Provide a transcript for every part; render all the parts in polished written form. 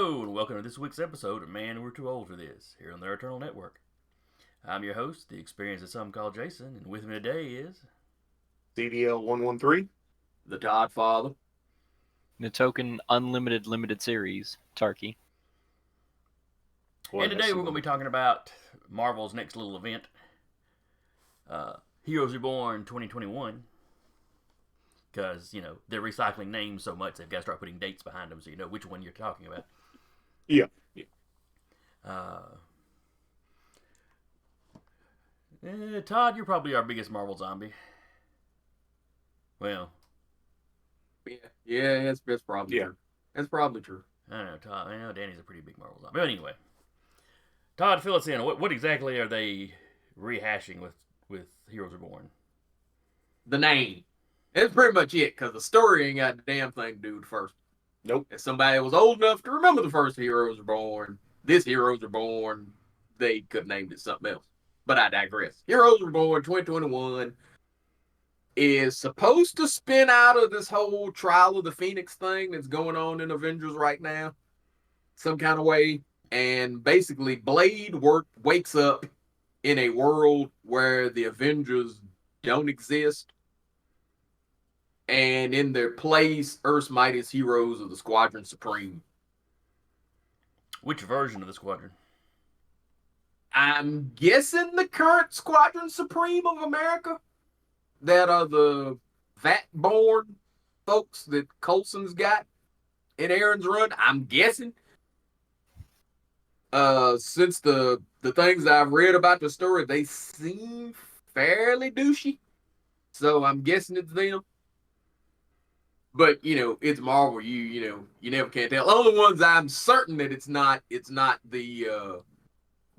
Hello, and welcome to this week's episode of Man, We're Too Old for This, here on the Eternal Network. I'm your host, the experience that some call Jason, and with me today is... CDL 113. The Godfather. The token unlimited limited series, Tarky. And today we're going to be talking about Marvel's next little event, Heroes Reborn 2021. Because, they're recycling names so much, they've got to start putting dates behind them so you know which one you're talking about. Yeah. Todd, you're probably our biggest Marvel zombie. Well, Yeah, that's probably true. That's probably true. I don't know, Todd. I know Danny's a pretty big Marvel zombie. But anyway, Todd, fill us in. What exactly are they rehashing with Heroes Reborn? The name. That's pretty much it, because the story ain't got a damn thing to do with the first. Nope. If somebody was old enough to remember the first Heroes Reborn, this Heroes Reborn, they could have named it something else. But I digress. Heroes Reborn 2021 is supposed to spin out of this whole Trial of the Phoenix thing that's going on in Avengers right now, some kind of way. And basically, Blade wakes up in a world where the Avengers don't exist. And in their place, Earth's mightiest heroes of the Squadron Supreme. Which version of the Squadron? I'm guessing the current Squadron Supreme of America. That are the Vat-born folks that Coulson's got in Aaron's run. I'm guessing. Since the things I've read about the story, they seem fairly douchey. So I'm guessing it's them. But it's Marvel. You never can tell. The only ones I'm certain that it's not the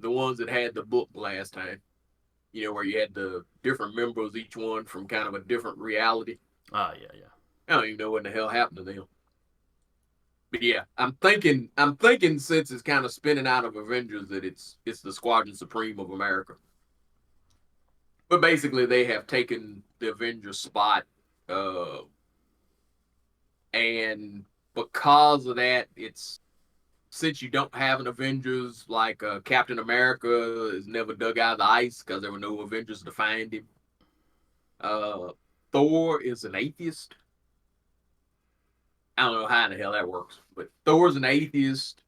ones that had the book last time. Where you had the different members, each one from kind of a different reality. Yeah. I don't even know what the hell happened to them. But yeah, I'm thinking since it's kind of spinning out of Avengers that it's the Squadron Supreme of America. But basically they have taken the Avengers spot, and because of that, it's since you don't have an Avengers like Captain America is never dug out of the ice because there were no Avengers to find him. Thor is an atheist. I don't know how in the hell that works, but Thor's an atheist.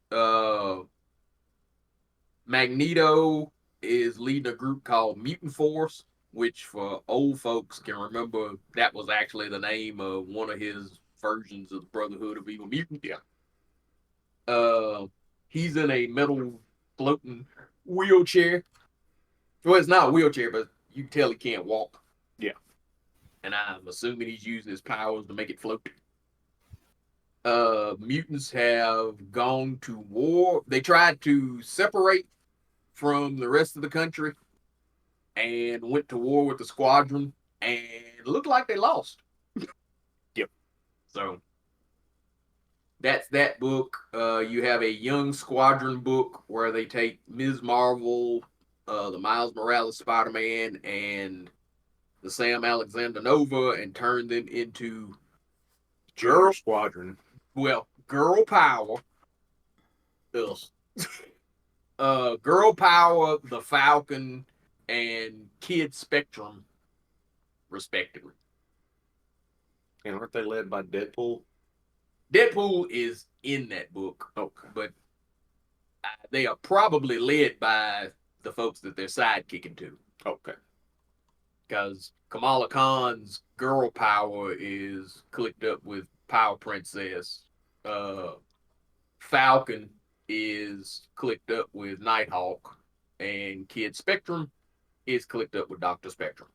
Magneto is leading a group called Mutant Force, which for old folks can remember that was actually the name of one of his versions of the Brotherhood of Evil Mutants. Yeah. He's in a metal floating wheelchair. Well, it's not a wheelchair, but you can tell he can't walk. Yeah. And I'm assuming he's using his powers to make it float. Mutants have gone to war. They tried to separate from the rest of the country and went to war with the Squadron and looked like they lost. Yep. So that's that book. You have a Young Squadron book where they take Ms. Marvel, the Miles Morales Spider-Man, and the Sam Alexander Nova and turn them into Girl Squadron. Well, Girl Power. Girl Power, the Falcon, and Kid Spectrum, respectively. And aren't they led by Deadpool? Deadpool is in that book. Okay. But they are probably led by the folks that they're sidekicking to. Okay. Because Kamala Khan's Girl Power is clicked up with Power Princess. Falcon is clicked up with Nighthawk. And Kid Spectrum is clicked up with Dr. Spectrum.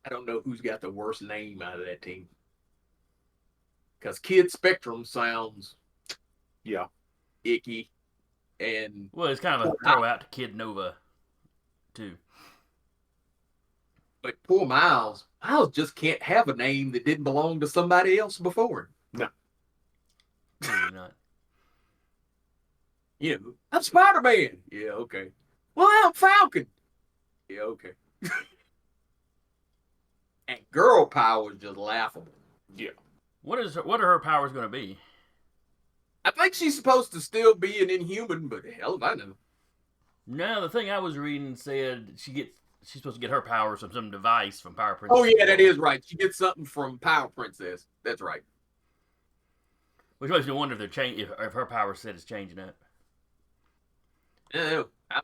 I don't know who's got the worst name out of that team. Because Kid Spectrum sounds icky. And Well, it's kind of a throw out to Kid Nova, too. But poor Miles just can't have a name that didn't belong to somebody else before. No. Maybe not. I'm Spider-Man. Yeah, okay. Well, I'm Falcon. Yeah, okay. And Girl Power is just laughable. Yeah. What are her powers going to be? I think she's supposed to still be an Inhuman, but hell if I know. No, the thing I was reading said she's supposed to get her powers from some device from Power Princess. Oh yeah, that is right. She gets something from Power Princess. That's right. Which makes me wonder if her power set is changing up. No, I'm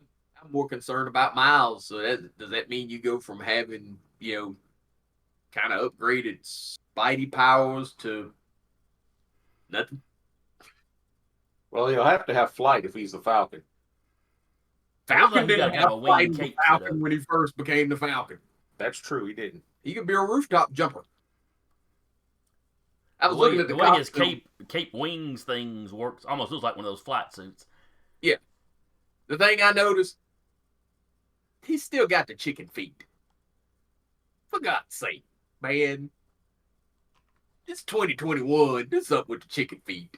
more concerned about Miles. So does that mean you go from having, kind of upgraded Spidey powers to nothing? Well, he'll have to have flight if he's the Falcon. Falcon Like he got didn't kind of have a flight winged with cape set up. Falcon when he first became the Falcon. That's true. He didn't. He could be a rooftop jumper. I was The way, looking at the the way his costume. cape wings things works almost looks like one of those flight suits. Yeah. The thing I noticed, he's still got the chicken feet. For God's sake, man. It's 2021. What's up with the chicken feet?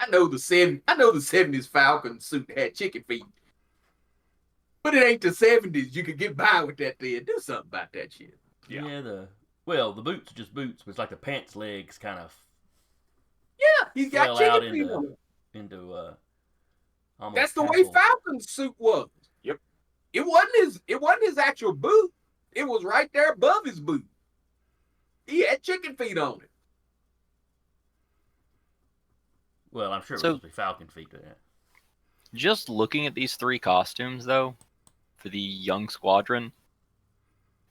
I know the 70s Falcon suit had chicken feet. But it ain't the 70s. You could get by with that then. Do something about that shit. Yeah. The boots are just boots, but it's like the pants legs kind of Yeah, he's got fell out chicken feet on it. into almost That's the way tassel. Falcon's suit was. Yep. It wasn't his actual boot. It was right there above his boot. He had chicken feet on it. Well, I'm sure it was So- supposed to be Falcon feet. Yeah. Just looking at these 3 costumes, though, for the young squadron,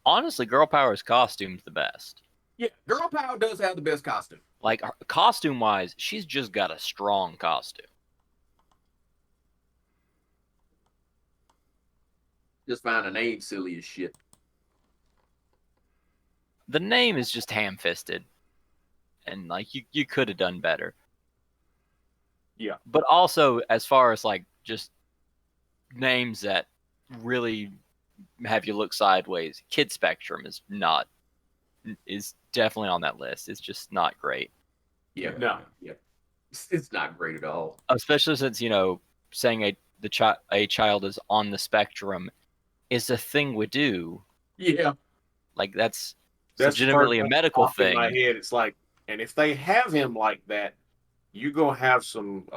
honestly, Girl Power's costume's the best. Yeah, Girl Power does have the best costume. Like, costume-wise, she's just got a strong costume. Just find a name silly as shit. The name is just ham-fisted. And, like, you could have done better. Yeah. But also, as far as, like, just names that really have you look sideways, Kid Spectrum is definitely on that list. It's just not great. Yeah, No. yeah. It's not great at all. Especially since, saying a child is on the spectrum is a thing we do. Yeah. Like, that's That's legitimately a first medical off in thing. my head, it's like, and if they have him like that, you gonna have some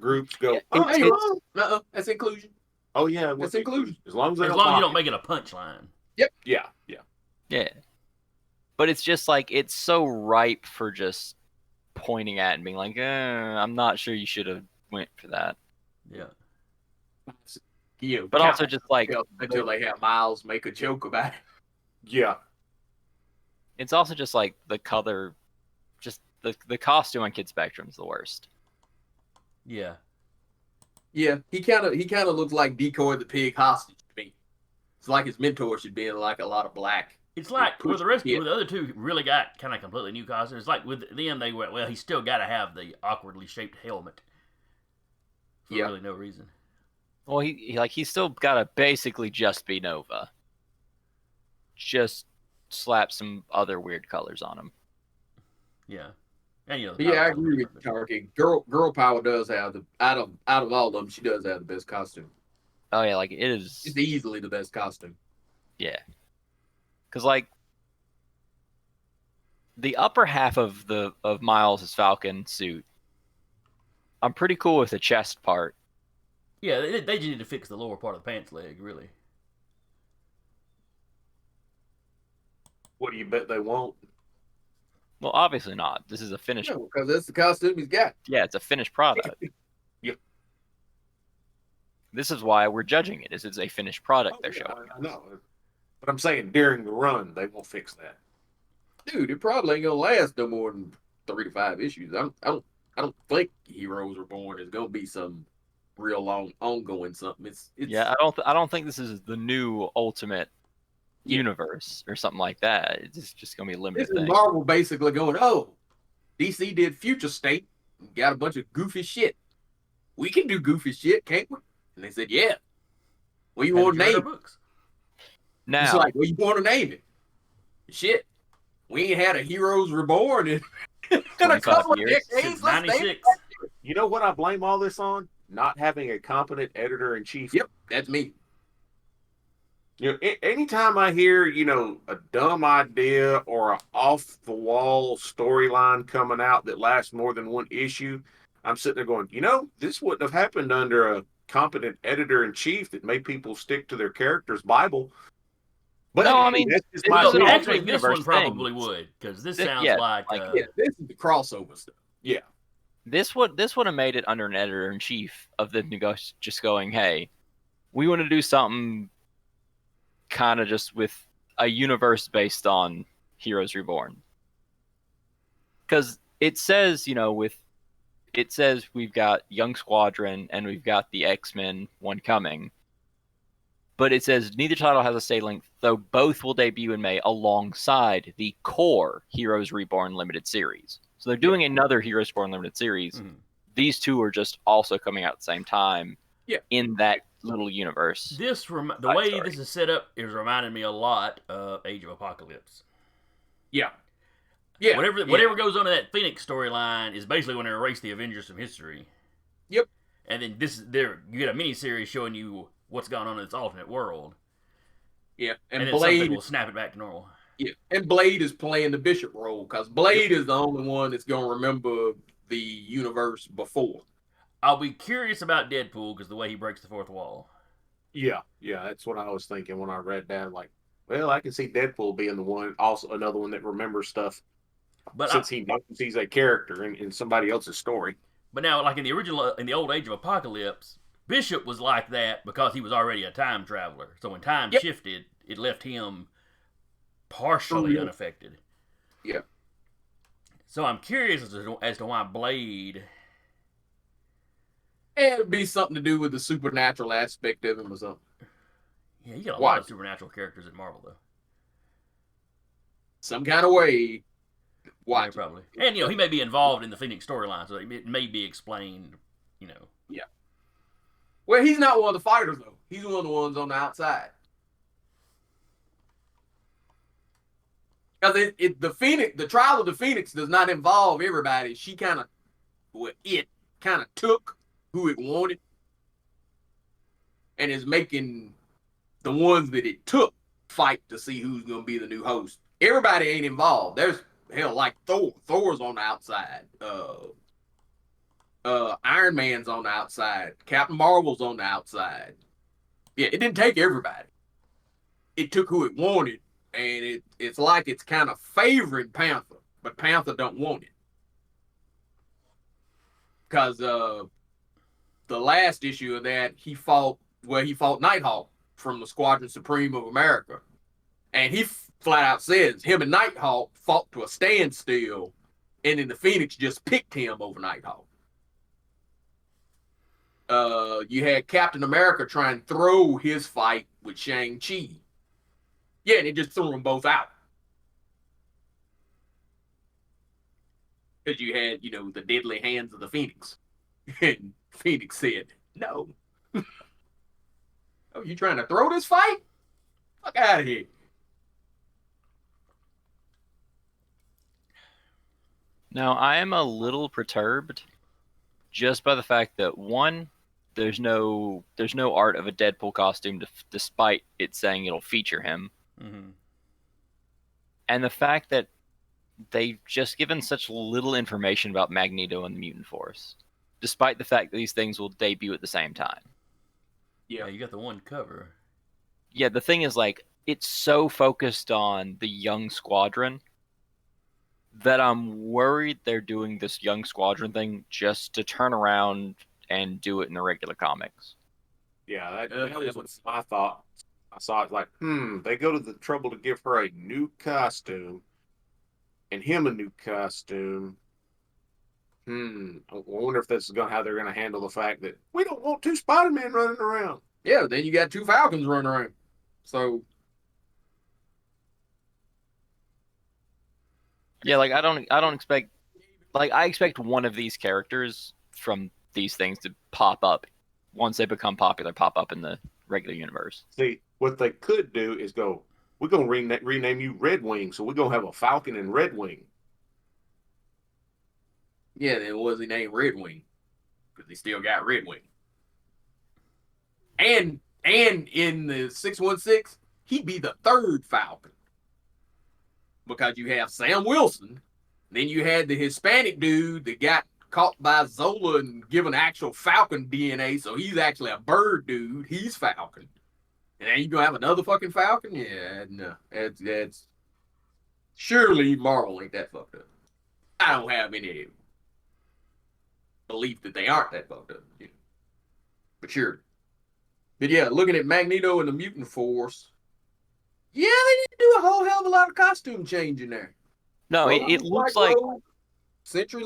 groups go. Yeah, oh, hey, it's- look. That's inclusion. Oh yeah, That's what's inclusion. As long as they As don't long as you mock don't make it a punchline. it. Yeah. Yeah. But it's just like, it's so ripe for just pointing at and being like, I'm not sure you should have went for that. Yeah. Yeah, But also just like, until they have Miles make a joke about it. Yeah. it's also just like the color, just the costume on Kid Spectrum's the worst. Yeah. Yeah, he kind of looks like Decoy the Pig hostage to me. It's like his mentor should be in like a lot of black. It's like push with the rest, the kid. with the other two, really got kind of completely new costumes. It's like with them, they went, well, he's still got to have the awkwardly shaped helmet for Yeah. really no reason. Well, he's still gotta basically just be Nova. Just slap some other weird colors on him. Yeah. And the Yeah, I power agree with different. Tarky. Girl Power does have the out of all of them, she does have the best costume. Oh yeah, like it is. It's easily the best costume. Yeah. Because like the upper half of Miles' Falcon suit, I'm pretty cool with the chest part. Yeah, they just need to fix the lower part of the pants leg, really. What do you bet they won't? Well, obviously not. This is a finished. No, because that's the costume he's got. Yeah, it's a finished product. Yep. This is why we're judging it. Is it's a finished product they're Yeah, showing. I know. But I'm saying during the run, they won't fix that. Dude, it probably ain't gonna last no more than 3 to 5 issues. I don't think Heroes Reborn is gonna be some real long ongoing something. It's Yeah, I don't think this is the new Ultimate Universe or something like that. It's just gonna be a this limited is thing. Marvel basically going, oh, DC did Future State, and got a bunch of goofy shit. We can do goofy shit, can't we? And they said, yeah. What you want to Haven't you read name our it? books? Now, It's like, what you want to name it? Shit. We ain't had a Heroes Reborn in, in a 25 couple of years. decades. Since Let's name it. 96. You know what I blame all this on? Not having a competent editor in chief. Yep, that's me. Anytime I hear, a dumb idea or a off the wall storyline coming out that lasts more than one issue, I'm sitting there going, this wouldn't have happened under a competent editor in chief that made people stick to their character's Bible. But No, I hey, mean, that's just this my is an opinion. Actually, alternate this one universe probably thing. would, because this sounds Yeah, like, Yeah, this is the crossover stuff. Yeah. this would have made it under an editor in chief of the just going, hey, we want to do something kind of just with a universe based on Heroes Reborn. Because it says, it says we've got Young Squadron and we've got the X-Men one coming. But it says neither title has a stay length, though both will debut in May alongside the core Heroes Reborn limited series. So they're doing another Heroes Reborn limited series. Mhm. These two are just also coming out at the same time in that little universe. the way this is set up is reminding me a lot of Age of Apocalypse. Yeah. Yeah. Whatever goes on in that Phoenix storyline is basically going to erase the Avengers from history. Yep. And then you get a mini series showing you what's going on in its alternate world. Yeah. And then Blade something will snap it back to normal. Yeah. And Blade is playing the Bishop role because Blade is the only one that's going to remember the universe before. I'll be curious about Deadpool because the way he breaks the fourth wall. Yeah, that's what I was thinking when I read that. Like, well, I can see Deadpool being the one, also another one that remembers stuff, But since he knows he's a character in somebody else's story. But now, like in the old Age of Apocalypse, Bishop was like that because he was already a time traveler. So when time shifted, it left him partially unaffected. Yeah. So I'm curious as to why Blade. It'd be something to do with the supernatural aspect of him or something. Yeah, you got a lot of supernatural characters in Marvel, though. Some kind of way. Why? Yeah, probably. And, he may be involved in the Phoenix storyline, so it may be explained, Yeah. Well, he's not one of the fighters, though. He's one of the ones on the outside. Because the trial of the Phoenix does not involve everybody. She kind of took who it wanted and is making the ones that it took fight to see who's going to be the new host. Everybody ain't involved. There's, hell, like Thor. Thor's on the outside. Iron Man's on the outside. Captain Marvel's on the outside. Yeah, it didn't take everybody. It took who it wanted, and it's like it's kind of favoring Panther, but Panther don't want it. Because the last issue of that, he fought Nighthawk from the Squadron Supreme of America. And he flat out says him and Nighthawk fought to a standstill, and then the Phoenix just picked him over Nighthawk. You had Captain America try and throw his fight with Shang-Chi. Yeah, and it just threw them both out. Because you had, the deadly hands of the Phoenix. And Phoenix said, no. Oh, you trying to throw this fight? Fuck out of here. Now, I am a little perturbed just by the fact that, one, there's no art of a Deadpool costume despite it saying it'll feature him. Mm-hmm. And the fact that they've just given such little information about Magneto and the Mutant Force, despite the fact that these things will debut at the same time. Yeah, you got the one cover. Yeah, the thing is, it's so focused on the Young Squadron that I'm worried they're doing this Young Squadron thing just to turn around and do it in the regular comics. Yeah, that was my thought. I saw it like, they go to the trouble to give her a new costume and him a new costume. I wonder if this is how they're going to handle the fact that we don't want two Spider-Men running around. Yeah, then you got two Falcons running around. So yeah, I don't expect, I expect one of these characters from these things to pop up once they become popular, pop up in the regular universe. See, what they could do is go, we're going to rename you Red Wing, so we're going to have a Falcon and Red Wing. yeah, then was he named Red Wing? Because he still got Red Wing. And in the 616, he'd be the third Falcon. Because you have Sam Wilson, then you had the Hispanic dude that got caught by Zola and given actual Falcon DNA, so he's actually a bird dude. He's Falcon. And then you gonna have another fucking Falcon? Yeah, no. It's surely Marvel ain't that fucked up. I don't have any belief that they aren't that fucked up. You know. But sure. But yeah, looking at Magneto and the Mutant Force, yeah, they didn't do a whole hell of a lot of costume change in there. No, it looks like Rogue. Sentry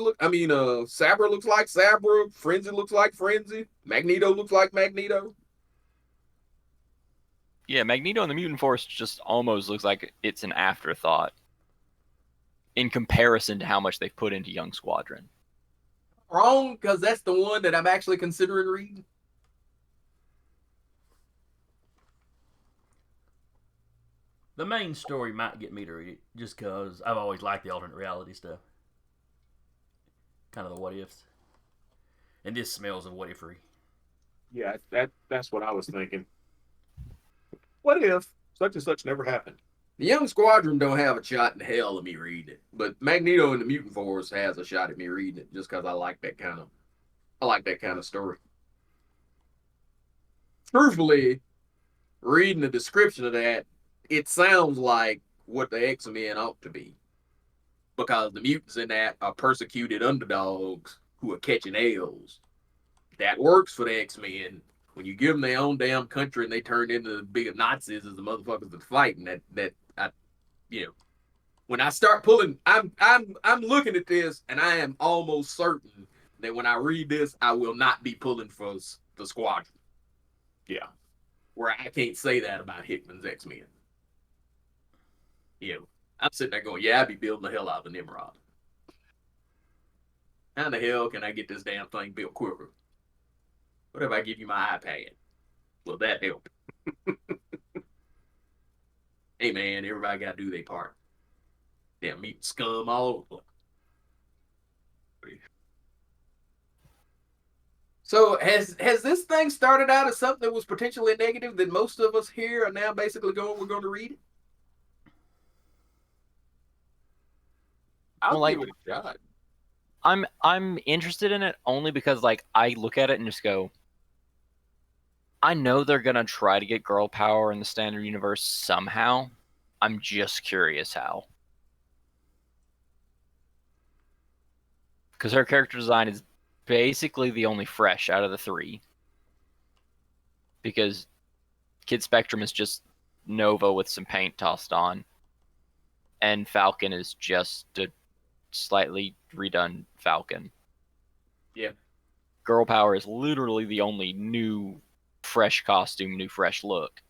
Sabra looks like Sabra. Frenzy looks like Frenzy. Magneto looks like Magneto. yeah, Magneto and the Mutant Force just almost looks like it's an afterthought in comparison to how much they've put into Young Squadron. Wrong, because that's the one that I'm actually considering reading. The main story might get me to read it, just because I've always liked the alternate reality stuff. Kind of the what ifs. And this smells of what if-y. Yeah, that's what I was thinking. What if such and such never happened? The Young Squadron don't have a shot in hell of me reading it, but Magneto and the Mutant Force has a shot at me reading it just because I like that kind of story. Truthfully, reading the description of that, it sounds like what the X-Men ought to be. Because the mutants in that are persecuted underdogs who are catching L's. That works for the X-Men. When you give them their own damn country and they turn into the bigger Nazis as the motherfuckers that fighting, when I start pulling, I'm looking at this and I am almost certain that when I read this, I will not be pulling for the Squadron. Yeah. Where I can't say that about Hickman's X-Men. I'm sitting there going, yeah, I'd be building the hell out of Nimrod. How the hell can I get this damn thing built quicker? What if I give you my iPad? Will that help? Hey, man, everybody got to do their part. Damn mutant scum all over the place. So has this thing started out as something that was potentially negative that most of us here are now basically going, we're going to read it? I'll give it a shot. I'm interested in it only because I look at it and just go, I know they're gonna try to get girl power in the standard universe somehow. I'm just curious how. Because her character design is basically the only fresh out of the three. Because Kid Spectrum is just Nova with some paint tossed on. And Falcon is just a slightly redone Falcon. Yeah. Girl power is literally the only new fresh costume, new fresh look.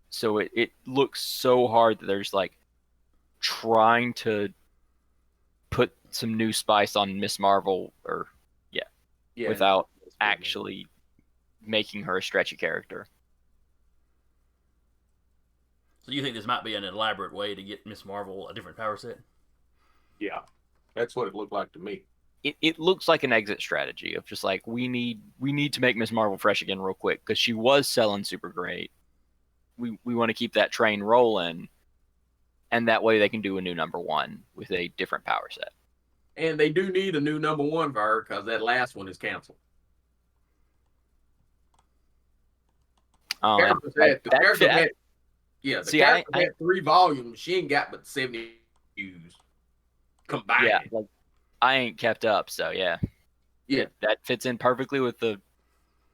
So it looks so hard that there's trying to put some new spice on Miss Marvel without actually making her a stretchy character. So you think this might be an elaborate way to get Miss Marvel a different power set? Yeah, that's what it looked like to me. It looks like an exit strategy of just we need to make Miss Marvel fresh again real quick because she was selling super great. We want to keep that train rolling, and that way they can do a new number one with a different power set. And they do need a new number one for her because that last one is canceled. The character had 3 volumes. She ain't got but 70 issues combined. Yeah, I ain't kept up, so yeah. That fits in perfectly with the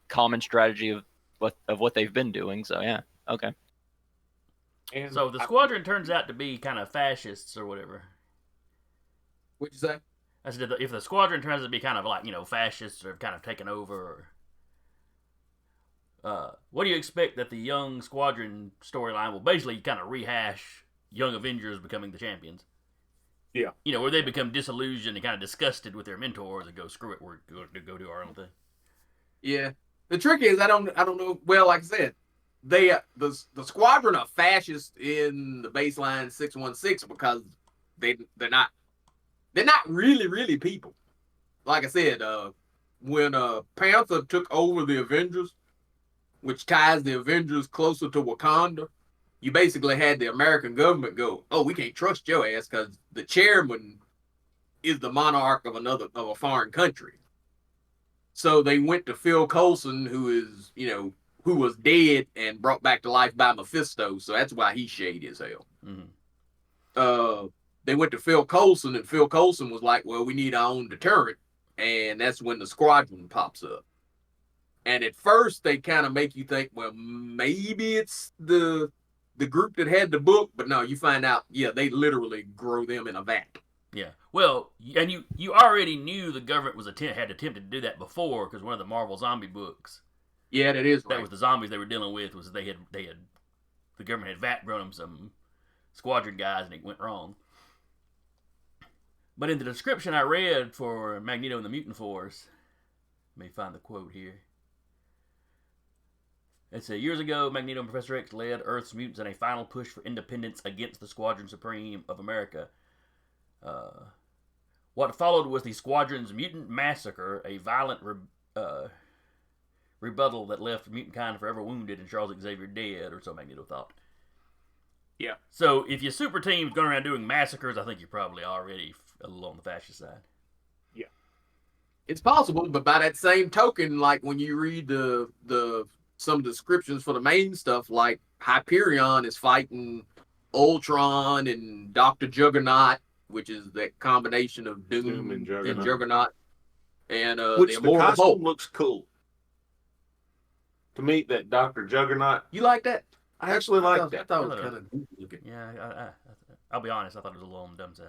common strategy of what they've been doing. So yeah, okay. And so the Squadron turns out to be kind of fascists or whatever. What'd you say? I said if the Squadron turns out to be kind of fascists or kind of taken over. What do you expect that the Young Squadron storyline will basically kind of rehash Young Avengers becoming the champions? Yeah. Where they become disillusioned and kind of disgusted with their mentors and go, screw it, we're going to go do our own thing. Yeah. The trick is, I don't know. Well, like I said, the Squadron are fascist in the baseline 616 because they're not really people. Like I said, when Panther took over the Avengers, which ties the Avengers closer to Wakanda, you basically had the American government go, "Oh, we can't trust your ass because the chairman is the monarch of a foreign country." So they went to Phil Coulson, who was dead and brought back to life by Mephisto. So that's why he's shady as hell. Mm-hmm. They went to Phil Coulson, and Phil Coulson was like, "Well, we need our own deterrent," and that's when the Squadron pops up. And at first, they kind of make you think, well, maybe it's the group that had the book, but no, you find out, yeah, they literally grow them in a vat. Yeah. Well, and you already knew the government had attempted to do that before, because one of the Marvel zombie books. Yeah, that is right. That was the zombies they were dealing with. Was the government had vat grown them some Squadron guys, and it went wrong. But in the description I read for Magneto and the Mutant Force, let me find the quote here. It said, years ago, Magneto and Professor X led Earth's mutants in a final push for independence against the Squadron Supreme of America. What followed was the Squadron's mutant massacre, a violent rebuttal that left mutant kind forever wounded and Charles Xavier dead, or so Magneto thought. Yeah. So if your super team's going around doing massacres, I think you're probably already a little on the fascist side. Yeah. It's possible, but by that same token, like when you read some descriptions for the main stuff, like Hyperion is fighting Ultron and Dr. Juggernaut, which is that combination of Doom and Juggernaut. And which the the costume Hulk looks cool. To me, that Dr. Juggernaut. You like that? I actually like that. I thought it was kind of goofy looking. Yeah, I'll be honest, I thought it was a little on the dumb side.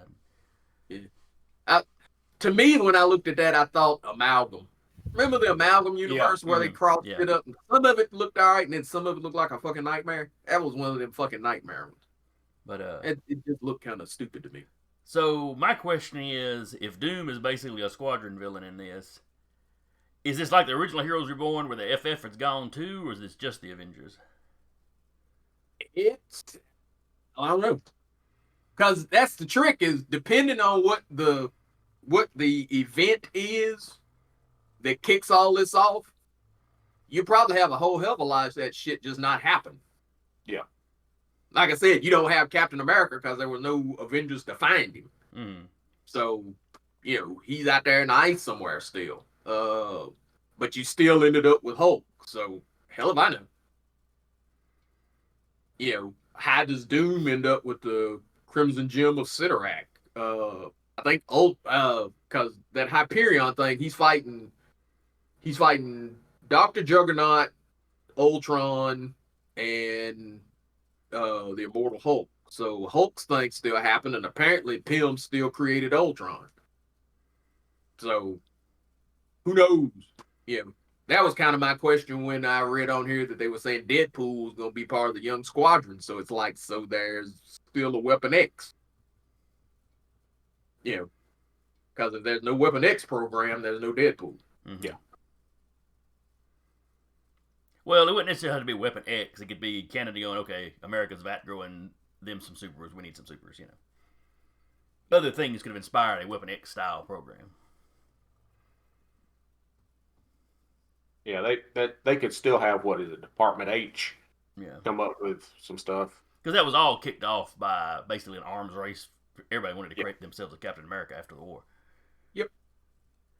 Yeah. To me, when I looked at that, I thought Amalgam. Remember the Amalgam universe where they crossed it up? Some of it looked all right, and then some of it looked like a fucking nightmare. That was one of them fucking nightmare ones. But it just looked kind of stupid to me. So my question is, if Doom is basically a Squadron villain in this, is this like the original Heroes Reborn where the FF has gone too, or is this just the Avengers? I don't know. Because that's the trick, is depending on what the event is that kicks all this off, you probably have a whole hell of a lot of that shit just not happen. Yeah. Like I said, you don't have Captain America because there were no Avengers to find him. Mm. So, he's out there in the ice somewhere still. But you still ended up with Hulk. So, hell if I know. How does Doom end up with the Crimson Gem of Sidorak? I think because that Hyperion thing, he's fighting Dr. Juggernaut, Ultron, and the Immortal Hulk. So Hulk's thing still happened, and apparently Pym still created Ultron. So who knows? Yeah. That was kind of my question when I read on here that they were saying Deadpool was going to be part of the Young Squadron. So it's like, so there's still a Weapon X. Because if there's no Weapon X program, there's no Deadpool. Mm-hmm. Yeah. Well, it wouldn't necessarily have to be Weapon X. It could be Canada going, okay, America's vat growing them some supers. We need some supers, Other things could have inspired a Weapon X style program. Yeah, they could still have, what is it, Department H? Yeah. Come up with some stuff. Because that was all kicked off by basically an arms race. Everybody wanted to create themselves as Captain America after the war. Yep.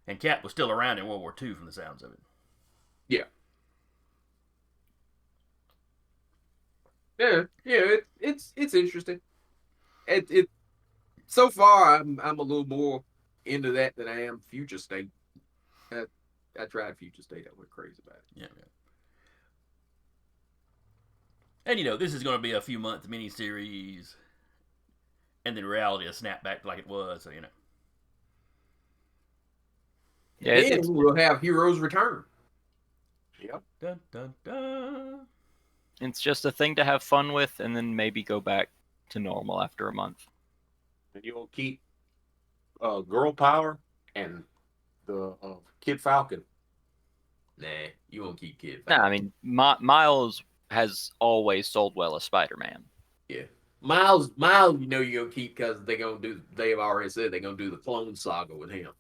And Cap was still around in World War II from the sounds of it. Yeah. Yeah, it's interesting. It so far I'm a little more into that than I am Future State. I tried Future State. I went crazy about it. Yeah. And this is going to be a few month miniseries, and then reality a snapback like it was. So Yeah, and we'll have Heroes Return. Yep. Dun dun dun. It's just a thing to have fun with, and then maybe go back to normal after a month. And you'll keep Girl Power and the Kid Falcon. Nah, you won't keep Kid Falcon. Nah, I mean, Miles has always sold well as Spider-Man. Yeah. Miles, you're gonna keep because they've already said they're gonna do the Clone Saga with him.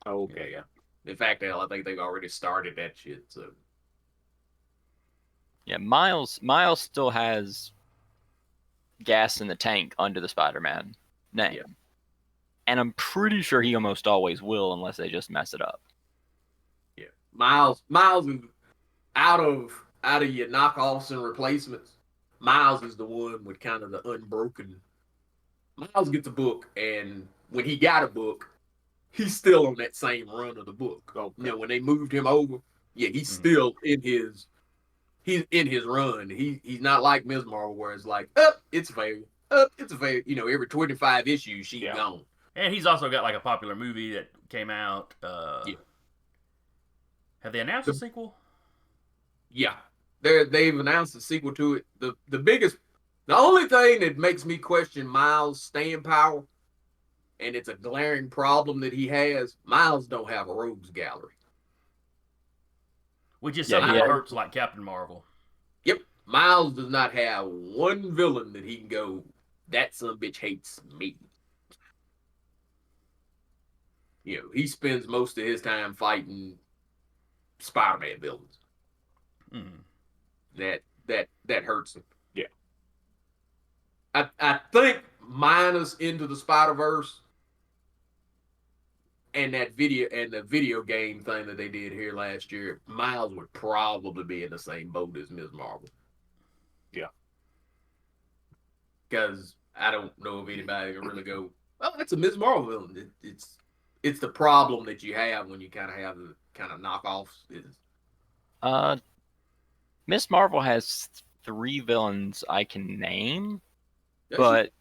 Okay, yeah. In fact, I think they've already started that shit, so. Yeah, Miles still has gas in the tank under the Spider-Man name. Yeah. And I'm pretty sure he almost always will unless they just mess it up. Yeah. Miles is out of your knockoffs and replacements. Miles is the one with kind of the unbroken. Miles gets a book, and when he got a book, he's still on that same run of the book. Okay. You know, when they moved him over, yeah, he's still in his run. He's not like Ms. Marvel where it's like, it's a failure. It's a failure. You know, every 25 issues she's gone. And he's also got like a popular movie that came out. Have they announced a sequel? Yeah. They've announced a sequel to it. The only thing that makes me question Miles' staying power, and it's a glaring problem that he has, Miles don't have a rogues gallery. Which is something that hurts like Captain Marvel. Yep. Miles does not have one villain that he can go, that son of a bitch hates me. You know, he spends most of his time fighting Spider-Man villains. Mm-hmm. That hurts him. Yeah. I think minus Into the Spider-Verse and the video game thing that they did here last year, Miles would probably be in the same boat as Ms. Marvel. Yeah. Because I don't know if anybody can really go, well, that's a Ms. Marvel villain. It's the problem that you have when you kind of have the kind of knockoffs. Miss Marvel has 3 villains I can name, Does but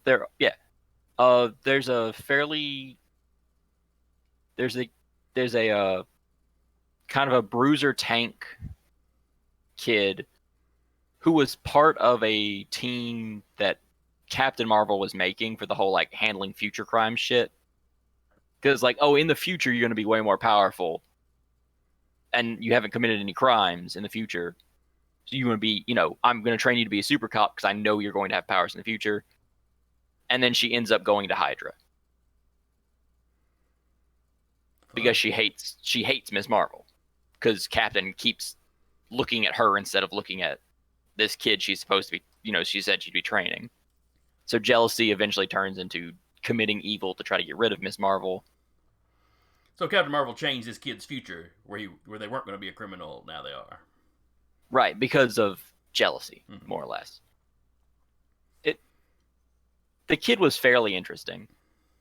there's a kind of a bruiser tank kid who was part of a team that Captain Marvel was making for the whole like handling future crime shit. Because like, in the future you're going to be way more powerful, and you haven't committed any crimes in the future. So you want to be, I'm going to train you to be a super cop because I know you're going to have powers in the future. And then she ends up going to Hydra because she hates Ms. Marvel because Captain keeps looking at her instead of looking at this kid she's supposed to be, she said she'd be training. So jealousy eventually turns into committing evil to try to get rid of Ms. Marvel. So Captain Marvel changed this kid's future where they weren't going to be a criminal, now they are. Right, because of jealousy, more or less. The kid was fairly interesting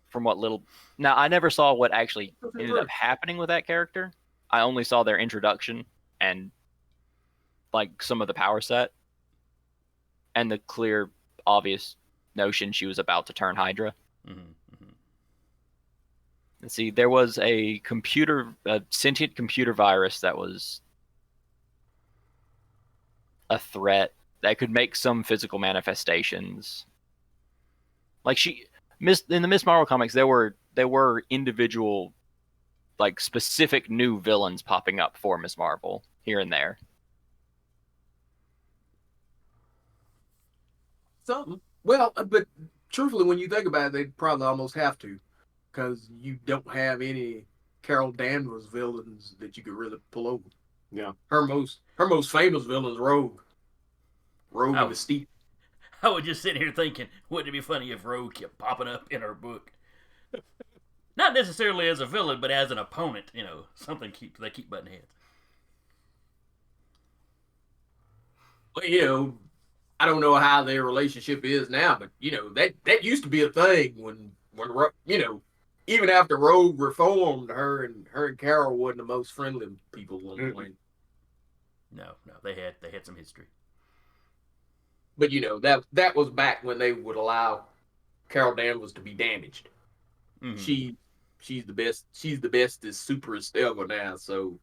from what little... Now, I never saw what actually ended up happening with that character. I only saw their introduction and like some of the power set and the clear, obvious notion she was about to turn Hydra. And see, there was a sentient computer virus that was a threat that could make some physical manifestations. Like in the Miss Marvel comics, there were individual, like specific new villains popping up for Miss Marvel here and there. Something. Well, but truthfully, when you think about it, they probably almost have to, because you don't have any Carol Danvers villains that you could really pull over. Yeah. Her most famous villain is Rogue. Rogue and Mystique. I was just sitting here thinking, wouldn't it be funny if Rogue kept popping up in her book? Not necessarily as a villain, but as an opponent, something they keep butting heads. Well, I don't know how their relationship is now, but that used to be a thing when even after Rogue reformed, her and Carol wasn't the most friendly people on the planet. No, they had some history. But that was back when they would allow Carol Danvers to be damaged. She's the best. She's the bestest superest ever now. So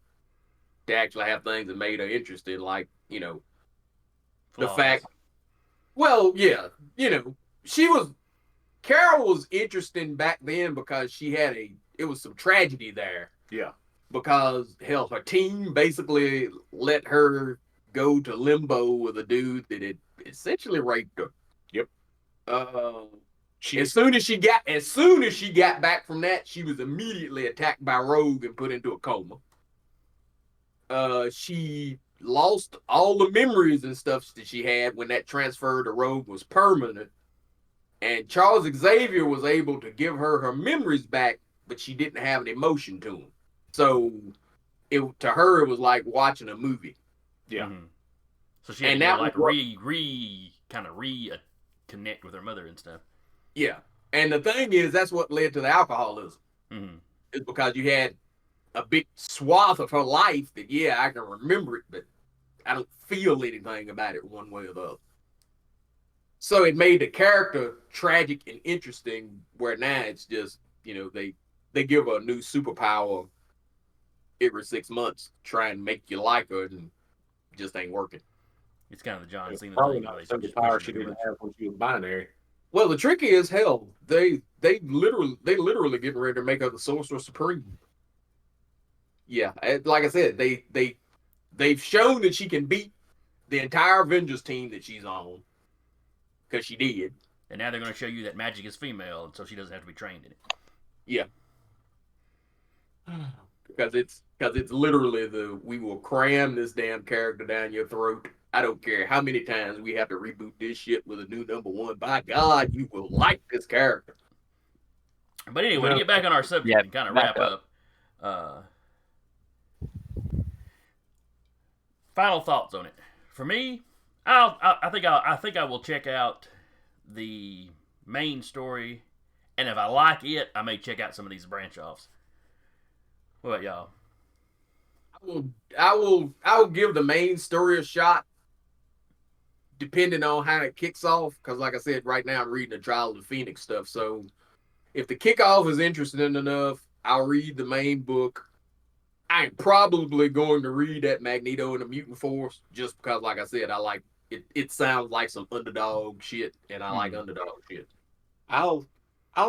to actually have things that made her interested, like Flaws. The fact. Well, yeah, Carol was interesting back then because it was some tragedy there. Yeah. Because hell, her team basically let her go to limbo with a dude that had essentially raped her. Yep. As soon as she got back from that, she was immediately attacked by Rogue and put into a coma. She lost all the memories and stuff that she had when that transfer to Rogue was permanent. And Charles Xavier was able to give her her memories back, but she didn't have an emotion to them. So to her, it was like watching a movie. Yeah. Mm-hmm. So she had to go like connect with her mother and stuff. Yeah. And the thing is, that's what led to the alcoholism. Mm-hmm. It's because you had a big swath of her life that, yeah, I can remember it, but I don't feel anything about it one way or the other. So it made the character tragic and interesting, where now it's just, they give her a new superpower every 6 months, try and make you like her, and it just ain't working. It's kind of the John Cena Probably thing. not the superpower she didn't have when she was binary. Well, the tricky is, hell, they literally getting ready to make her the Sorcerer Supreme. Yeah, like I said, they've shown that she can beat the entire Avengers team that she's on, because she did. And now they're going to show you that magic is female, and so she doesn't have to be trained in it. Yeah. Because it's literally we will cram this damn character down your throat. I don't care how many times we have to reboot this shit with a new #1. By God, you will like this character. But anyway, to get back on our subject and kind of wrap up. Final thoughts on it. For me, I think I will check out the main story, and if I like it, I may check out some of these branch offs. What about y'all? I will give the main story a shot, depending on how it kicks off. Because, like I said, right now I'm reading the Trial of the Phoenix stuff. So, if the kickoff is interesting enough, I'll read the main book. I'm probably going to read that Magneto and the Mutant Force, just because, like I said, I like it. It sounds like some underdog shit, and I like underdog shit. I'll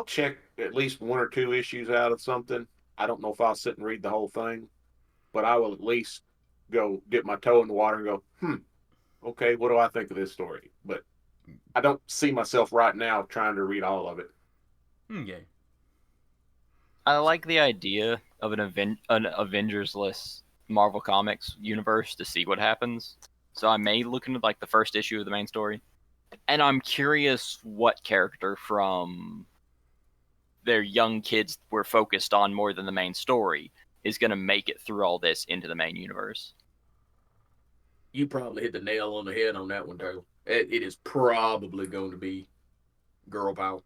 check at least 1 or 2 issues out of something. I don't know if I'll sit and read the whole thing, but I will at least go dip my toe in the water and go, okay, what do I think of this story? But I don't see myself right now trying to read all of it. Okay. I like the idea of an Avengers-less Marvel Comics universe to see what happens. So I may look into like the first issue of the main story. And I'm curious what character from their young kids were focused on more than the main story is going to make it through all this into the main universe. You probably hit the nail on the head on that one, Taylor. It is probably going to be Girl Power.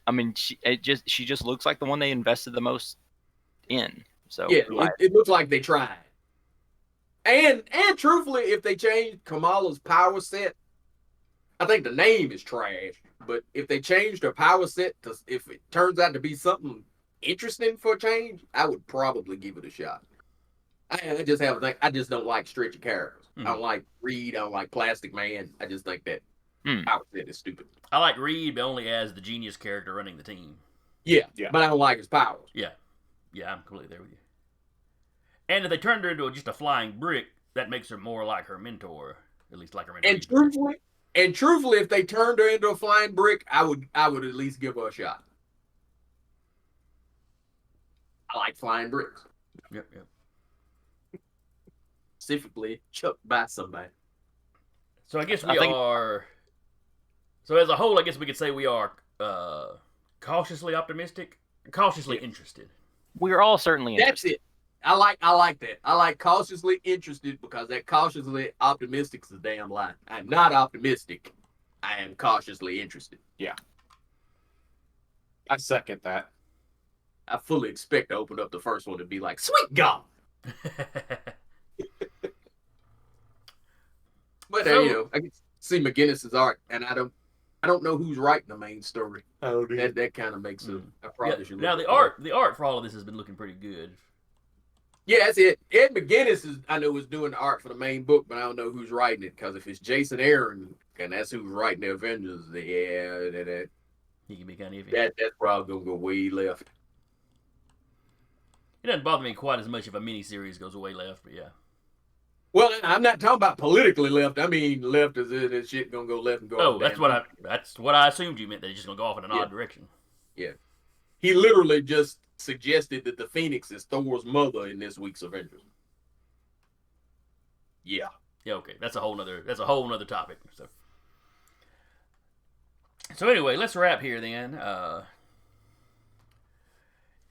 I mean, she just looks like the one they invested the most in. So yeah, it looks like they tried. And truthfully, if they change Kamala's power set, I think the name is trash. But if they changed her power set, if it turns out to be something interesting for a change, I would probably give it a shot. I just have a thing. I just don't like stretchy characters. I don't like Reed. I don't like Plastic Man. I just think that power set is stupid. I like Reed, but only as the genius character running the team. Yeah, but I don't like his powers. Yeah, I'm completely there with you. And if they turned her into just a flying brick, that makes her more like her mentor, at least like her mentor. And truthfully, if they turned her into a flying brick, I would at least give her a shot. I like flying bricks. Yep. Specifically chucked by somebody. So I guess we are. So as a whole, I guess we could say we are cautiously optimistic, cautiously interested. We're all certainly interested. That's it. I like that. I like cautiously interested, because that cautiously optimistic is a damn lie. I'm not optimistic. I am cautiously interested. Yeah. I second that. I fully expect to open up the first one to be like, sweet God. But I can see McGinnis's art, and I don't know who's writing the main story. Oh, dude. That kind of makes it. I probably should. Now the art for all of this has been looking pretty good. Yeah, that's it. Ed McGuinness I know is doing the art for the main book, but I don't know who's writing it, because if it's Jason Aaron and that's who's writing the Avengers, yeah, He can be kind of iffy. That's probably gonna go way left. It doesn't bother me quite as much if a miniseries goes way left, but yeah. Well, I'm not talking about politically left. I mean left as in this shit gonna go left and go. Oh, that's what I assumed you meant. They're just gonna go off in an odd direction. Yeah, he literally just suggested that the Phoenix is Thor's mother in this week's Avengers. Yeah. Yeah, okay. That's a whole nother topic. So anyway, let's wrap here then.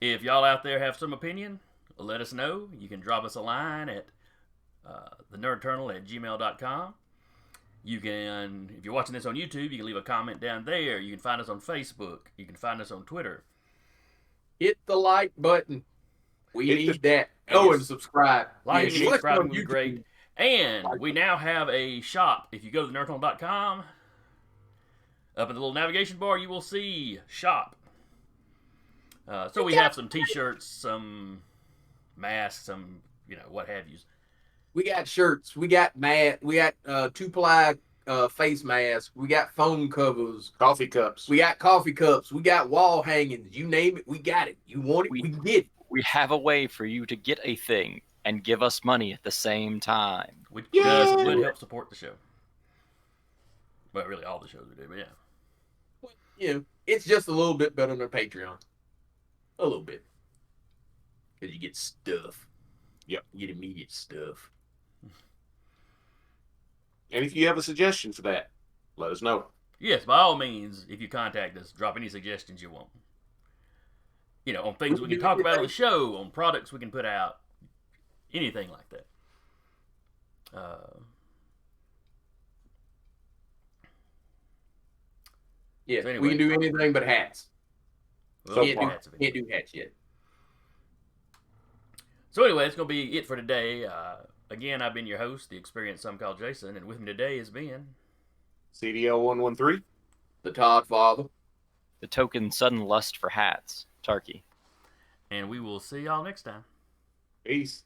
If y'all out there have some opinion, let us know. You can drop us a line at thenerdturnal@gmail.com. You can, if you're watching this on YouTube, you can leave a comment down there. You can find us on Facebook. You can find us on Twitter. Hit the like button. We Hit need the- that. Oh, and subscribe. Liking and select subscribing on would be YouTube. great. And we now have a shop. If you go to thenerdturnal.com, up in the little navigation bar, you will see shop. So we have some t-shirts, some masks, some, what have you. We got shirts. We got We got 2-ply face masks. We got phone covers. Coffee cups. We got coffee cups. We got wall hangings. You name it, we got it. You want it, we can get it. We have a way for you to get a thing and give us money at the same time. Which Yay! would help support the show. Well, really all the shows we do, but yeah. You know, it's just a little bit better than Patreon. A little bit. Because you get stuff. Yep. You get immediate stuff. And if you have a suggestion for that, let us know. Yes, by all means, if you contact us, drop any suggestions you want. On things we can talk about on the show, on products we can put out, anything like that. Yeah, So anyway. we can do anything but hats. Well, So far. Can't do hats yet. So anyway, that's going to be it for today. Again, I've been your host, the experienced some call Jason, and with me today has been CDL 113. The Todd Father. The token sudden lust for hats, Tarky. and we will see y'all next time. Peace.